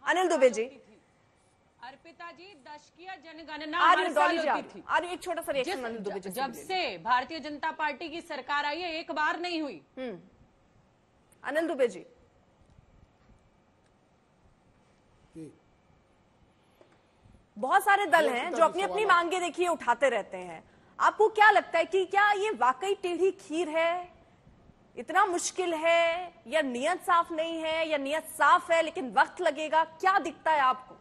अनिल दुबे जी, अर्पिता जी, दशकीय जनगणना आर्य हर साल डॉली होती थी। आर्य एक छोटा सा रिएक्शन अनिल दुबे जी से जब ले से भारतीय जनता पार्टी की सरकार आई है, एक बार नहीं हुई। अनिल दुबे जी, बहुत सारे दल हैं जो अपनी अपनी मांगे देखिए उठाते रहते हैं। आपको क्या लगता है कि क्या ये वाकई टेढ़ी खीर है, इतना मुश्किल है, या नियत साफ नहीं है, या नियत साफ है लेकिन वक्त लगेगा? क्या दिखता है आपको?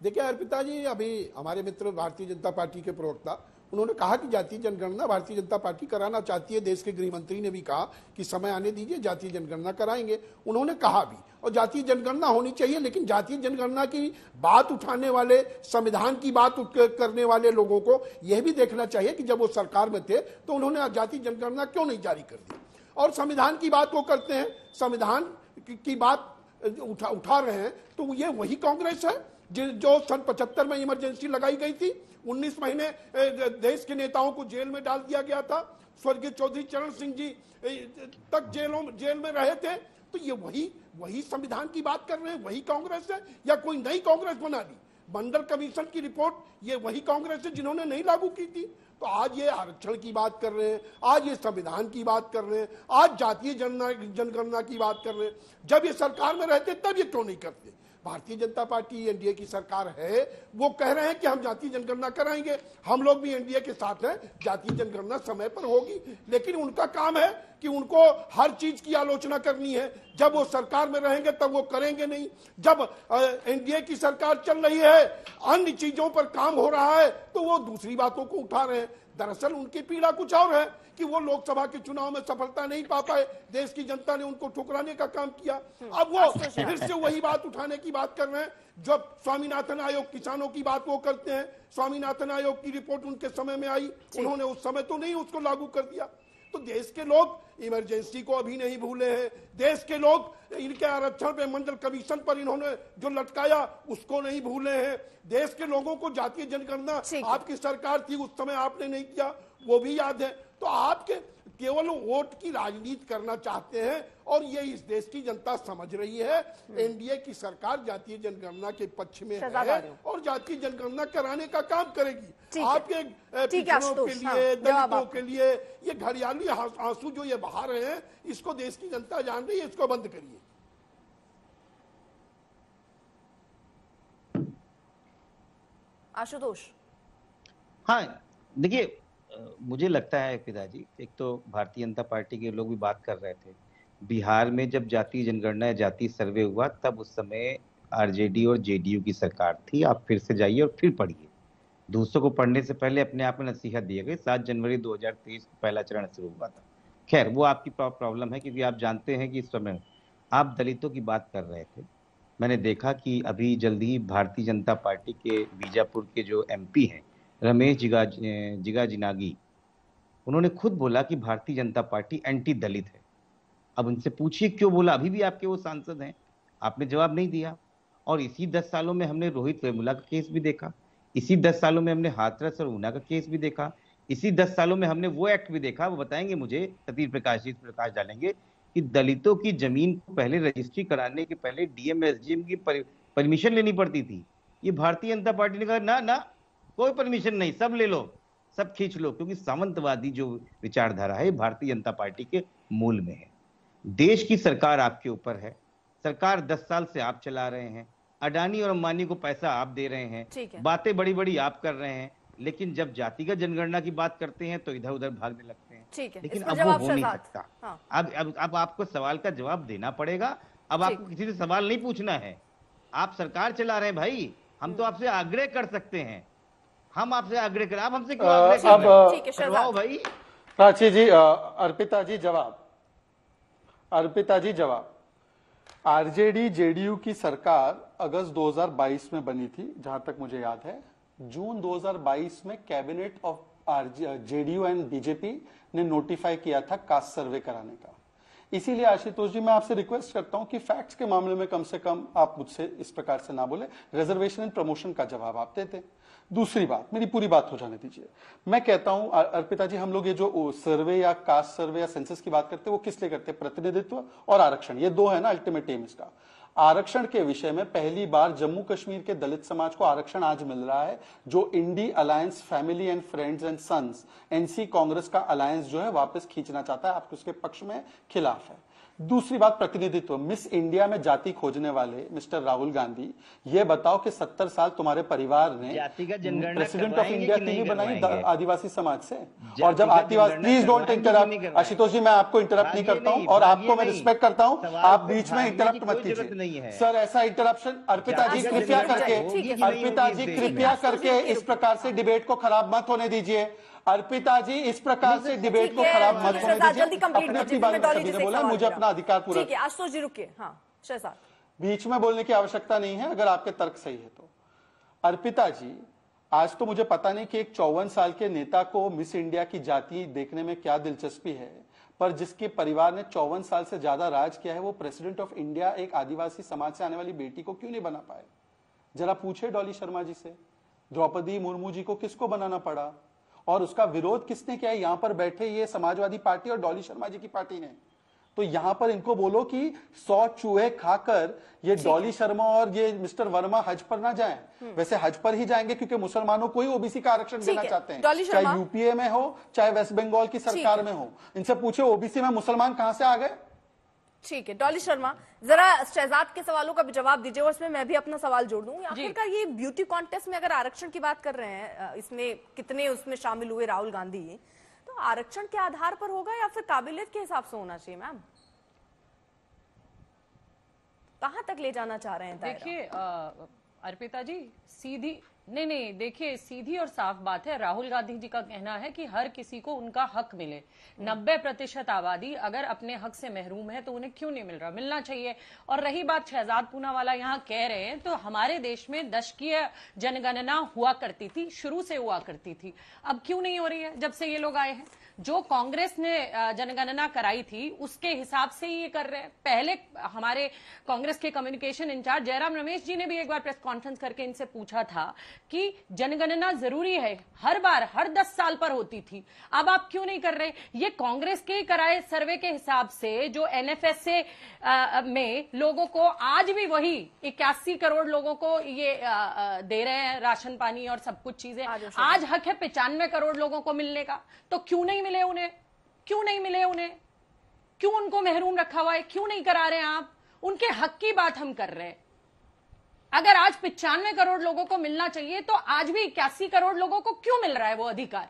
देखिए अर्पिता जी, अभी हमारे मित्र भारतीय जनता पार्टी के प्रवक्ता उन्होंने कहा कि जातीय जनगणना भारतीय जनता पार्टी कराना चाहती है। देश के गृह मंत्री ने भी कहा कि समय आने दीजिए, जातीय जनगणना कराएंगे। उन्होंने कहा भी, और जातीय जनगणना होनी चाहिए, लेकिन जातीय जनगणना की बात उठाने वाले, संविधान की बात करने वाले लोगों को यह भी देखना चाहिए कि जब वो सरकार में थे तो उन्होंने जातीय जनगणना क्यों नहीं जारी कर दी। और संविधान की बात वो करते हैं, संविधान की बात उठा रहे हैं, तो ये वही कांग्रेस है जो सन 75 में इमरजेंसी लगाई गई थी। 19 महीने देश के नेताओं को जेल में डाल दिया गया था। स्वर्गीय चौधरी चरण सिंह जी तक जेल में रहे थे। तो ये वही संविधान की बात कर रहे हैं, वही कांग्रेस है, या कोई नई कांग्रेस बना ली? मंडल कमीशन की रिपोर्ट, ये वही कांग्रेस है जिन्होंने नहीं लागू की थी। तो आज ये आरक्षण की बात कर रहे हैं, आज ये संविधान की बात कर रहे हैं, आज जातीय जनगणना की बात कर रहे हैं। जब ये सरकार में रहते तब ये क्यों नहीं करते? भारतीय जनता पार्टी एनडीए की सरकार है, वो कह रहे हैं कि हम जातीय जनगणना कराएंगे। हम लोग भी एनडीए के साथ हैं, जातीय जनगणना समय पर होगी। लेकिन उनका काम है कि उनको हर चीज की आलोचना करनी है। जब वो सरकार में रहेंगे तब वो करेंगे नहीं। जब एनडीए की सरकार चल रही है, अन्य चीजों पर काम हो रहा है, तो वो दूसरी बातों को उठा रहे हैं। दरअसल उनकी पीड़ा कुछ और है कि वो लोकसभा के चुनाव में सफलता नहीं पा पाए, देश की जनता ने उनको ठुकराने का काम किया। अब वो फिर से वही बात उठाने की बात कर रहे हैं। जब स्वामीनाथन आयोग, किसानों की बात वो करते हैं, स्वामीनाथन आयोग की रिपोर्ट उनके समय में आई, उन्होंने उस समय तो नहीं उसको लागू कर दिया। तो देश के लोग इमरजेंसी को अभी नहीं भूले हैं। देश के लोग इनके आरक्षण पे, मंडल कमीशन पर इन्होंने जो लटकाया उसको नहीं भूले हैं। देश के लोगों को जातीय जनगणना आपकी सरकार थी उस समय आपने नहीं किया, वो भी याद है। तो आपके केवल वोट की राजनीति करना चाहते हैं, और ये इस देश की जनता समझ रही है। एनडीए की सरकार जातीय जनगणना के पक्ष में है और जातीय जनगणना कराने का काम करेगी। आपके पिछड़ों के लिए, दलितों के लिए ये घड़ियाली आंसू जो ये बहा रहे हैं, इसको देश की जनता जान रही है, इसको बंद करिए। आशुतोष, हाँ देखिए, मुझे लगता है पिताजी, एक तो भारतीय जनता पार्टी के लोग भी बात कर रहे थे, बिहार में जब जातीय जनगणना, जातीय सर्वे हुआ, तब उस समय आरजेडी और जेडीयू की सरकार थी। आप फिर से जाइए और फिर पढ़िए। दूसरों को पढ़ने से पहले अपने आप में नसीहत दिए गए। 7 जनवरी 2023 पहला चरण शुरू हुआ था। खैर वो आपकी प्रॉब्लम है, क्योंकि आप जानते हैं कि इस समय आप दलितों की बात कर रहे थे। मैंने देखा कि अभी जल्दी ही भारतीय जनता पार्टी के बीजापुर के जो एमपी हैं, रमेश जिगाजिनागी, उन्होंने खुद बोला कि भारतीय जनता पार्टी एंटी दलित है। अब उनसे पूछिए क्यों बोला, अभी भी आपके वो सांसद हैं, आपने जवाब नहीं दिया। और इसी 10 सालों में हमने रोहित वेमुला का केस भी देखा, इसी 10 सालों में हमने हाथरस और ऊना का केस भी देखा, इसी 10 सालों में हमने वो एक्ट भी देखा, वो बताएंगे मुझे, सतीश प्रकाश डालेंगे, कि दलितों की जमीन को पहले रजिस्ट्री कराने के पहले डीएम एसडीएम की परमिशन लेनी पड़ती थी। ये भारतीय जनता पार्टी ने कहा ना ना, कोई परमिशन नहीं, सब ले लो, सब खींच लो, क्योंकि सामंतवादी जो विचारधारा है भारतीय जनता पार्टी के मूल में है। देश की सरकार आपके ऊपर है, सरकार 10 साल से आप चला रहे हैं, अडानी और अंबानी को पैसा आप दे रहे हैं, बातें बड़ी बड़ी आप कर रहे हैं, लेकिन जब जातिगत जनगणना की बात करते हैं तो इधर उधर भागने लगते हैं। लेकिन अब वो हो नहीं सकता। अब आपको सवाल का जवाब देना पड़ेगा। अब आपको किसी से सवाल नहीं पूछना है, आप सरकार चला रहे हैं भाई, हम तो आपसे आग्रह कर सकते हैं, हम आपसे आग्रह करें, आप हमसे क्यों आग्रह कर रहे हैं भाई? प्राची जी, अर्पिता जी जवाब। अर्पिता जी जवाब। आरजेडी जेडीयू की सरकार अगस्त 2022 में बनी थी, जहां तक मुझे याद है। जून 2022 में cabinet of JDU and BJP ने नोटिफाई किया था कास्ट सर्वे कराने का। इसीलिए आशुतोष जी मैं आपसे रिक्वेस्ट करता हूं कि फैक्ट्स के मामले में कम से कम आप मुझसे इस प्रकार से ना बोले, रिजर्वेशन एंड प्रमोशन का जवाब आप देते। दूसरी बात, मेरी पूरी बात हो जाने दीजिए। मैं कहता हूं अर्पिता जी, हम लोग ये जो सर्वे या कास्ट सर्वे या सेंसस की बात करते हैं वो किस लिए करते हैं? प्रतिनिधित्व और आरक्षण, ये दो है ना अल्टीमेट एम इसका। आरक्षण के विषय में पहली बार जम्मू कश्मीर के दलित समाज को आरक्षण आज मिल रहा है, जो INDI alliance family and friends and sons NC Congress का अलायंस जो है वापस खींचना चाहता है, आप उसके पक्ष में खिलाफ है। दूसरी बात, प्रतिनिधित्व। मिस इंडिया में जाति खोजने वाले मिस्टर राहुल गांधी, ये बताओ कि 70 साल तुम्हारे परिवार ने प्रेसिडेंट ऑफ इंडिया क्यों बनाई आदिवासी समाज से? और जब आदिवासी, प्लीज डोंट इंटरप्ट आशुतोष जी, मैं आपको इंटरप्ट नहीं करता हूं और आपको मैं रिस्पेक्ट करता हूं, आप बीच में इंटरप्ट मत कीजिए सर, ऐसा इंटरप्शन। अर्पिता जी कृपया करके इस प्रकार से डिबेट को खराब मत होने दीजिए। अर्पिता जी इस प्रकार से डिबेट को खराब मत होने दीजिए। अपनी बात सभी ने बोला, मुझे अपना अधिकार पूरा। ठीक है आशुतोष जी रुकिए। हाँ शहजाद, बीच में बोलने की आवश्यकता नहीं है अगर आपके तर्क सही है तो। अर्पिता जी, आज तो मुझे पता नहीं कि एक 54 साल के नेता को मिस इंडिया की जाति देखने में क्या दिलचस्पी है, पर जिसके परिवार ने 54 साल से ज्यादा राज किया है, वो प्रेसिडेंट ऑफ इंडिया एक आदिवासी समाज से आने वाली बेटी को क्यों नहीं बना पाए? जरा पूछे डॉली शर्मा जी से, द्रौपदी मुर्मू जी को किसको बनाना पड़ा और उसका विरोध किसने किया? यहां पर बैठे ये समाजवादी पार्टी और डॉली शर्मा जी की पार्टी ने। तो यहां पर इनको बोलो कि 100 चूहे खाकर ये डॉली शर्मा और ये मिस्टर वर्मा हज पर ना जाएं। वैसे हज पर ही जाएंगे क्योंकि मुसलमानों को ही ओबीसी का आरक्षण देना चाहते हैं, चाहे यूपीए में हो चाहे वेस्ट बंगाल की सरकार में हो। इनसे पूछे ओबीसी में मुसलमान कहां से आ गए? ठीक है डॉली शर्मा, जरा शहजाद के सवालों का भी जवाब दीजिए और इसमें मैं भी अपना सवाल जोड़ दूं। आखिरकार ये ब्यूटी कॉन्टेस्ट में अगर आरक्षण की बात कर रहे हैं, इसमें कितने उसमें शामिल हुए राहुल गांधी, तो आरक्षण के आधार पर होगा या फिर काबिलियत के हिसाब से होना चाहिए? मैम कहां तक ले जाना चाह रहे हैं? देखिए अर्पिता जी, सीधी नहीं देखिए, सीधी और साफ बात है। राहुल गांधी जी का कहना है कि हर किसी को उनका हक मिले। 90% आबादी अगर अपने हक से महरूम है तो उन्हें क्यों नहीं मिल रहा? मिलना चाहिए। और रही बात शहजाद पूनावाला यहाँ कह रहे हैं, तो हमारे देश में दशकीय जनगणना हुआ करती थी, शुरू से हुआ करती थी, अब क्यों नहीं हो रही है जब से ये लोग आए हैं? जो कांग्रेस ने जनगणना कराई थी उसके हिसाब से ही ये कर रहे हैं। पहले हमारे कांग्रेस के कम्युनिकेशन इंचार्ज जयराम रमेश जी ने भी एक बार प्रेस कॉन्फ्रेंस करके इनसे पूछा था कि जनगणना जरूरी है, हर बार हर 10 साल पर होती थी, अब आप क्यों नहीं कर रहे? ये कांग्रेस के कराए सर्वे के हिसाब से जो एनएफएसए में लोगों को आज भी वही 81 करोड़ लोगों को ये दे रहे हैं राशन पानी और सब कुछ चीजें। आज हक है 95 करोड़ लोगों को मिलने का, तो क्यों नहीं मिले उन्हें? क्यों नहीं मिले उन्हें? क्यों उनको महरूम रखा हुआ है? क्यों नहीं करा रहे हैं आप? उनके हक की बात हम कर रहे हैं। अगर आज 95 करोड़ लोगों को मिलना चाहिए तो आज भी 81 करोड़ लोगों को क्यों मिल रहा है वो अधिकार?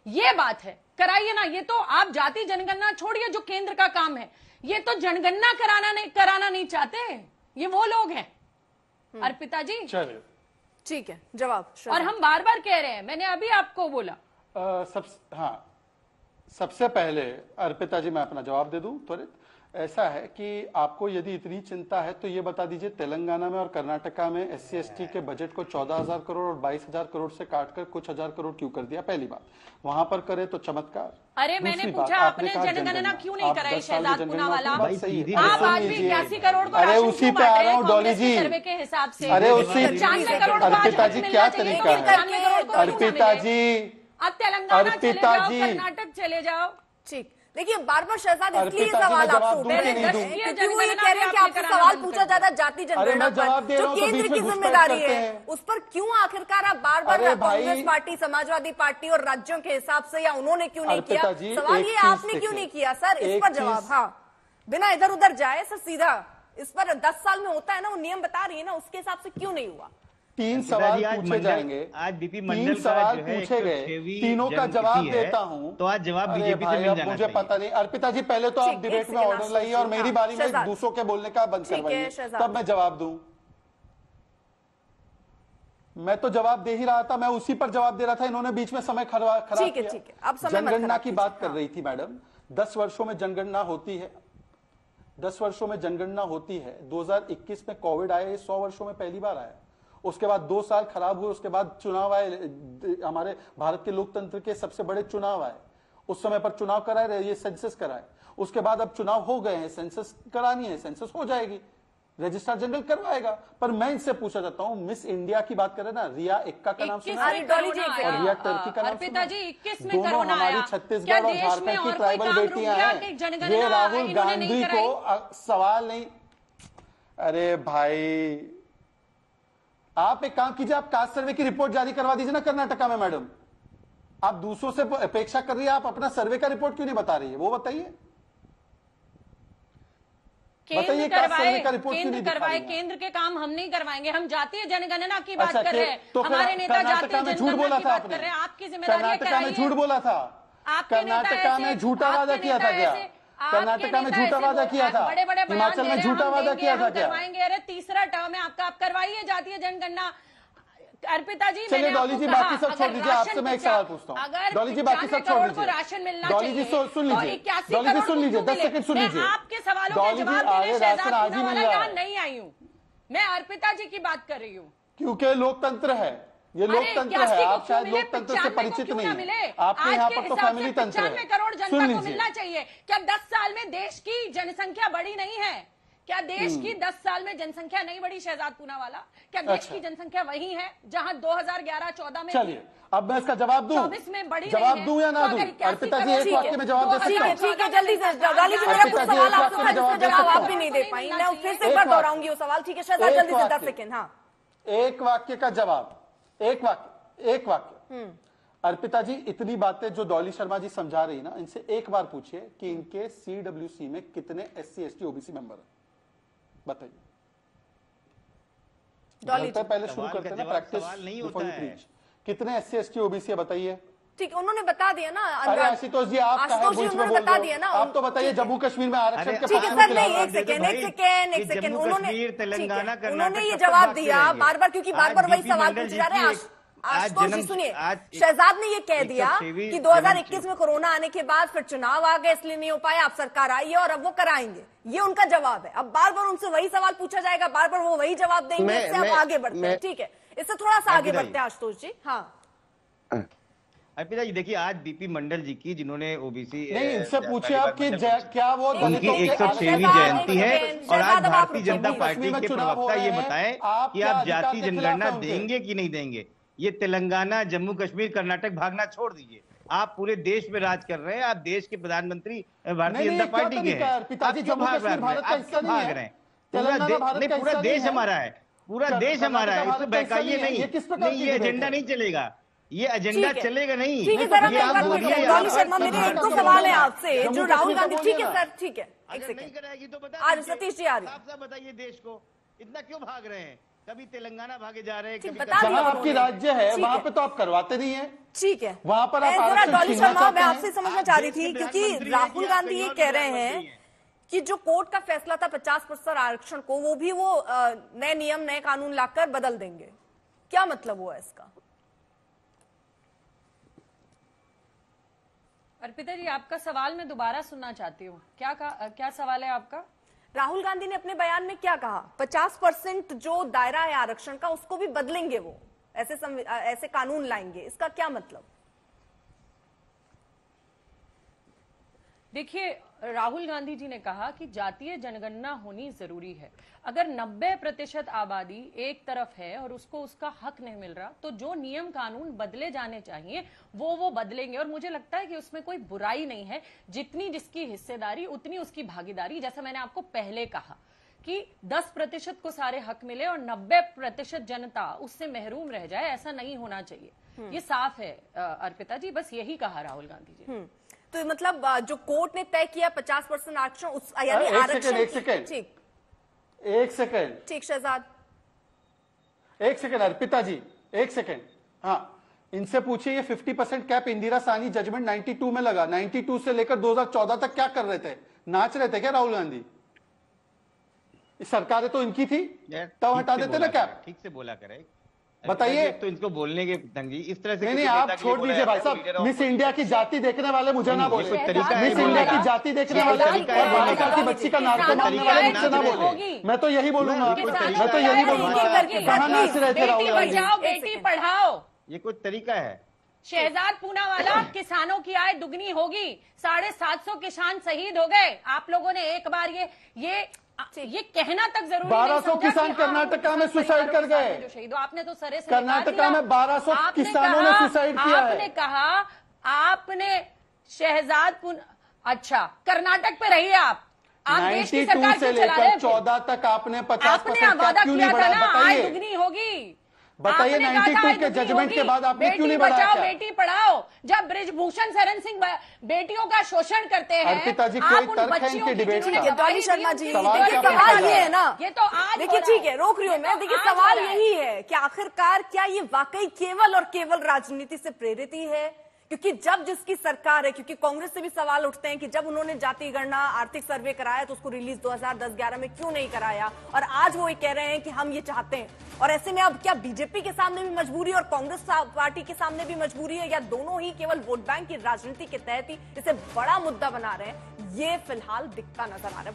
ये बात है, कराइए ना। ये तो आप जाति जनगणना छोड़िए जो केंद्र का काम है, ये तो जनगणना कराना नहीं चाहते, ये वो लोग हैं। अर्पिता जी ठीक है, जवाब। और हम बार बार कह रहे हैं, मैंने अभी आपको बोला। सबसे पहले अर्पिता जी मैं अपना जवाब दे दूं त्वरित। ऐसा है कि आपको यदि इतनी चिंता है तो ये बता दीजिए, तेलंगाना में और कर्नाटका में एससी एसटी के बजट को 14,000 करोड़ और 22,000 करोड़ से काटकर कुछ हजार करोड़ क्यों कर दिया? पहली बात, वहां पर करे तो चमत्कार। अरे मैंने पूछा आपने जनगणना क्यों नहीं कराई शहजाद पूनावाला? आप आज भी 81 करोड़ को अरे उसी पे आ रहा हूँ डॉली जी, सर्वे के हिसाब से। अरे उसी 95 करोड़ अर्पिता जी क्या तरीका है? अर्पिता जी, अब तेलंगाना चले जाओ, कर्नाटक चले जाओ। ठीक, देखिए बार बार शहजाद इसलिए सवाल आपसे उठे हैं क्योंकि वो ये कह रहे हैं कि आपसे सवाल पूछा जाता है जाति जनगणना पर, जो केंद्र की जिम्मेदारी है उस पर क्यों आखिरकार आप बार बार कांग्रेस पार्टी, समाजवादी पार्टी और राज्यों के हिसाब से, या उन्होंने क्यों नहीं किया? सवाल ये आपने क्यों नहीं किया सर? इस पर जवाब। हाँ, बिना इधर उधर जाए सर, सीधा इस पर 10 साल में होता है ना, वो नियम बता रही है ना, उसके हिसाब से क्यों नहीं हुआ? 3 सवाल पूछे जाएंगे, आज बीपी 3 सवाल पूछे गए, तीनों का जवाब देता हूं तो आज जवाब बीजेपी से मिल जाना मुझे पता नहीं। अर्पिता जी पहले तो आप डिबेट में ऑर्डर लाइए और मेरी बारी में दूसरों के बोलने का बंद करवाइए, तब मैं जवाब दूं। मैं तो जवाब दे ही रहा था, मैं उसी पर जवाब दे रहा था, इन्होंने बीच में समय खराब किया। जनगणना की बात कर रही थी मैडम, 10 वर्षों में जनगणना होती है, 10 वर्षों में जनगणना होती है। 2021 में कोविड आया, 100 वर्षों में पहली बार आया। उसके बाद 2 साल खराब हुए, उसके बाद चुनाव आए, हमारे भारत के लोकतंत्र के सबसे बड़े चुनाव आए, उस समय पर चुनाव कराए, ये सेंसस कराए। उसके बाद अब चुनाव हो गए हैं, सेंसस करानी है, सेंसस हो जाएगी, रजिस्ट्रार जनरल करवाएगा। पर मैं इनसे पूछा जाता हूँ, मिस इंडिया की बात करें ना, रिया एक्का का नाम सुना है और रिया टर्की का नाम सुना है? दोनों हमारी छत्तीसगढ़ और झारखंड की ट्राइबल बेटियां हैं। ये राहुल गांधी को सवाल नहीं। अरे भाई, आप एक काम कीजिए, आप कास्ट सर्वे की रिपोर्ट जारी करवा दीजिए ना कर्नाटका में। मैडम, आप दूसरों से अपेक्षा कर रही है, आप अपना सर्वे का रिपोर्ट क्यों नहीं बता रही है, वो बताइए। केंद्र करवाए, केंद्र करवाए, केंद्र के काम हम नहीं करवाएंगे। हम जातीय जनगणना की बात कर रहे हैं, हमारे नेता जातीय जनगणना की बात कर रहे हैं। आपकी जिम्मेदारी है, कर्नाटका में झूठ बोला था, कर्नाटका में झूठा वादा किया था क्या? कर्नाटका में झूठा वादा किया था, बड़े बड़े हिमाचल में झूठा वादा किया था क्या? करवाएंगे। अरे तीसरा टर्म है आपका, आप करवाइए जातीय जनगणना। अर्पिता जी, चलिए डॉली जी बाकी सब छोड़ दीजिए, आपसे मैं एक सवाल पूछता हूँ। डॉली जी बाकी सब छोड़ दीजिए, राशन मिलना डॉली जी सुन लीजिए, डॉली जी सुन लीजिए, 10 सेकंड सुन लीजिए। आपके सवालों के जवाब देने शहजाद पूनावाला यहाँ नहीं आई हूँ, मैं अर्पिता जी की बात कर रही हूँ। क्योंकि लोकतंत्र है, ये लोकतंत्र है, आप शायद लोकतंत्र से परिचित नहीं है, आपके यहाँ पर तो फैमिली तंत्र है। 95 करोड़ जनता को मिलना चाहिए। क्या 10 साल में देश की जनसंख्या बढ़ी नहीं है? क्या देश की 10 साल में जनसंख्या नहीं बढ़ी शहजाद पूनावाला? क्या देश की जनसंख्या वही है जहां 2011-14 में? चलिए अब मैं इसका जवाब दूं, 24 में बड़ी जवाब दूं या ना दूं? अर्पिता जी एक वाक्य में जवाब दे सकता हूं? ठीक है, जल्दी से डॉली जी, मेरा कुछ सवाल आपसे था जिसका जवाब आप भी नहीं दे पाई, मैं फिर से एक बार दोहराऊंगी वो सवाल। ठीक है शहजाद, जल्दी से 10 सेकंड। हाँ, एक वाक्य का जवाब, एक वाक्य। अर्पिता जी, इतनी बातें जो डॉली शर्मा जी समझा रही ना, इनसे एक बार पूछिए कि इनके CWC में कितने SC ST OBC मेंबर है, बताइए। पहले शुरू करते हैं ना प्रैक्टिस, कितने SC ST OBC है बताइए। ठीक, उन्होंने बता दिया ना। अरे आशुतोष जी, आप बता दिया ना, आप तो बताइए जम्मू कश्मीर में आरक्षण के ठीक है सर, नहीं एक सेकेंड, उन्होंने ये जवाब दिया बार बार, क्योंकि बार बार वही सवाल पूछे जा रहे हैं। आशुतोष जी सुनिए, शहजाद ने ये कह दिया कि 2021 में कोरोना आने के बाद फिर चुनाव आ गए, इसलिए नहीं हो पाया, अब सरकार आई है और अब वो कराएंगे, ये उनका जवाब है। अब बार बार उनसे वही सवाल पूछा जाएगा, बार बार वो वही जवाब देंगे, इससे हम आगे बढ़ते हैं। ठीक है, इससे थोड़ा सा आगे बढ़ते हैं आशुतोष जी। हाँ अर्पिता जी, देखिए आज बीपी मंडल जी की, जिन्होंने OBC नहीं, इनसे पूछे आप कि क्या वो उनकी 106वीं जयंती है और आज भारतीय जनता पार्टी के प्रवक्ता ये बताएं कि आप जातीय जनगणना देंगे कि नहीं देंगे। ये तेलंगाना, जम्मू कश्मीर, कर्नाटक भागना छोड़ दीजिए, आप पूरे देश में राज कर रहे हैं, आप देश के प्रधानमंत्री भारतीय जनता पार्टी के हैं, आप क्यों भाग रहे हैं? पूरा देश हमारा है, पूरा देश हमारा है, इसको बहकाइए नहीं, ये एजेंडा नहीं चलेगा, ये एजेंडा चलेगा नहीं। डॉली शर्मा, मेरे एक तो सवाल है आपसे, जो राहुल गांधी, ठीक है सर, ठीक है, एक नहीं कराएगी तो बता, आज सतीश जी आ रही, आप बताइए देश को इतना क्यों भाग रहे हैं? कभी तेलंगाना भागे जा रहे हैं, जहाँ आपकी राज्य है वहाँ पे तो आप करवाते नहीं है। ठीक है, वहाँ पर आप डॉली शर्मा, मैं आपसे समझना चाह रही थी, क्योंकि राहुल गांधी ये कह रहे हैं कि जो कोर्ट का फैसला था 50% आरक्षण को, वो भी वो नए नियम, नए कानून लाकर बदल देंगे। क्या मतलब हुआ इसका? अर्पिता जी, आपका सवाल मैं दोबारा सुनना चाहती हूँ। क्या सवाल है आपका? राहुल गांधी ने अपने बयान में क्या कहा? 50% जो दायरा है आरक्षण का, उसको भी बदलेंगे वो, ऐसे कानून लाएंगे, इसका क्या मतलब? देखिए, राहुल गांधी जी ने कहा कि जातीय जनगणना होनी जरूरी है। अगर 90% आबादी एक तरफ है और उसको उसका हक नहीं मिल रहा, तो जो नियम कानून बदले जाने चाहिए वो बदलेंगे। और मुझे लगता है कि उसमें कोई बुराई नहीं है, जितनी जिसकी हिस्सेदारी उतनी उसकी भागीदारी। जैसा मैंने आपको पहले कहा कि 10% को सारे हक मिले और 90% जनता उससे महरूम रह जाए, ऐसा नहीं होना चाहिए। ये साफ है अर्पिता जी, बस यही कहा राहुल गांधी जी। तो मतलब जो कोर्ट ने तय किया 50% आरक्षण, उस यानी आरक्षण, ठीक, एक सेकेंड, ठीक शहजाद, एक सेकेंड अर्पिता जी, एक सेकेंड। हाँ, इनसे पूछिए ये 50% कैप इंदिरा साहनी जजमेंट 92 में लगा, 92 से लेकर 2014 तक क्या कर रहे थे? नाच रहे थे क्या राहुल गांधी? सरकारें तो इनकी थी, तब हटा देते ना कैप। ठीक से बोला करे, बताइए। तो इनको बोलने के तंगी इस तरह से नहीं, आप छोड़ दीजिए भाई साहब। मिस इंडिया की जाति देखने वाले मुझे ना बोले, मिस इंडिया की जाति देखने वाले और 12 साल की बच्ची का नाटक मारने वाले मुझसे ना बोले। मैं तो यही बोलूंगा, मैं तो यही बोलूंगा, कहाँ नाच रहे थे राहुल गांधी? बेटी पढ़ाओ, ये कोई तरीका है? शहजाद पूनावाला, किसानों की आय दुगनी होगी, 750 किसान शहीद हो गए। आप लोगों ने एक बार ये कहना तक जरूरी 1200 किसान कर्नाटका में सुसाइड कर गए। जो शहीद हो, आपने तो सरे से कर्नाटका में 1200 किसानों ने सुसाइड किया है। आपने कहा, आपने अच्छा, कर्नाटक पे रहिए आप देश की सरकार 92 से क्यों चला रहे लेकर हैं? 14 तक आपने 50% वादा क्यों किया नहीं था बढ़ाया? ना, आय बताइए, दुगनी होगी। बताइए, आपने कहा था 92 आय के दुगनी जजमेंट के होगी। बाद आपने क्यों नहीं बढ़ाया? बेटी बचाओ क्या? बेटी पढ़ाओ। जब ब्रिजभूषण शरण सिंह बेटियों का शोषण करते हैं, अर्पिता जी, आप कोई उन तर्क है बच्चियों इनके की डिबेट जिन्होंने का? डॉली शर्मा जी, सवाल देखिए क्या सवाल पूछा ये है ना, ये तो आज देखिए हो रहा ठीक है, रोक रही हूं मैं। देखिए आज हो सवाल रहा है। यही है कि आखिरकार क्या ये वाकई केवल और केवल राजनीति से प्रेरित ही है? क्योंकि जब जिसकी सरकार है, क्योंकि कांग्रेस से भी सवाल उठते हैं कि जब उन्होंने जाति गणना आर्थिक सर्वे कराया तो उसको रिलीज 2010-11 में क्यों नहीं कराया, और आज वो ये कह रहे हैं कि हम ये चाहते हैं। और ऐसे में अब क्या बीजेपी के सामने भी मजबूरी और कांग्रेस पार्टी के सामने भी मजबूरी है, या दोनों ही केवल वोट बैंक की राजनीति के तहत ही इसे बड़ा मुद्दा बना रहे हैं? ये फिलहाल दिखता नजर आ रहा है।